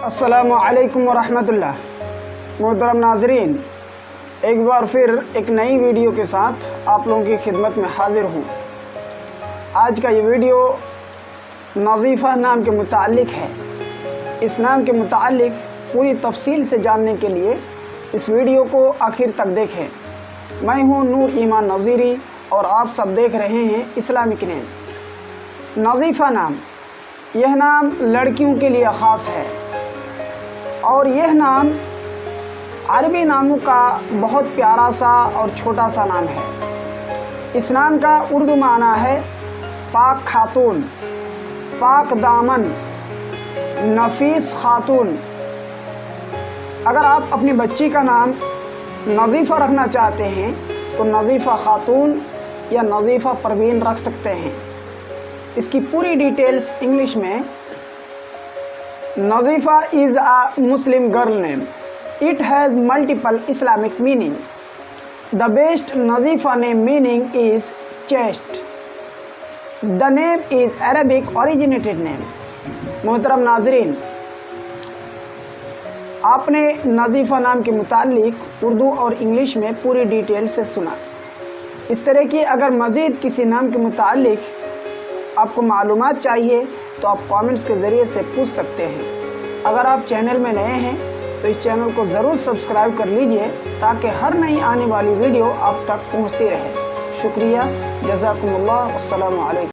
अस्सलामु अलैकुम वरहमतुल्लाह। मोहतरम नाजरीन, एक बार फिर एक नई वीडियो के साथ आप लोगों की खिदमत में हाज़िर हूँ। आज का ये वीडियो नज़ीफ़ा नाम के मुताल्लिक़ है। इस नाम के मुताल्लिक़ पूरी तफसील से जानने के लिए इस वीडियो को आखिर तक देखें। मैं हूँ नूर ईमान नज़ीरी और आप सब देख रहे हैं इस्लामिक नेम। नज़ीफ़ा नाम, यह नाम लड़कियों के लिए ख़ास है और यह नाम अरबी नामों का बहुत प्यारा सा और छोटा सा नाम है। इस नाम का उर्दू माना है पाक खातून, पाक दामन, नफीस खातून। अगर आप अपनी बच्ची का नाम नज़ीफ़ा रखना चाहते हैं तो नज़ीफ़ा खातून या नज़ीफ़ा परवीन रख सकते हैं। इसकी पूरी डिटेल्स इंग्लिश में। नज़ीफ़ा is a Muslim girl name. It has multiple Islamic meaning. The best Nazifa name meaning is chaste. The name is Arabic originated name. मोहतरम नाजरीन, आपने नज़ीफ़ा नाम के मुताल्लिक़ उर्दू और इंग्लिश में पूरी डिटेल से सुना। इस तरह की अगर मज़ीद किसी नाम के मुताल्लिक़ आपको मालूमात चाहिए तो आप कमेंट्स के ज़रिए से पूछ सकते हैं। अगर आप चैनल में नए हैं तो इस चैनल को ज़रूर सब्सक्राइब कर लीजिए ताकि हर नई आने वाली वीडियो आप तक पहुंचती रहे। शुक्रिया, जज़ाकुमुल्लाह, अस्सलामु अलैकुम।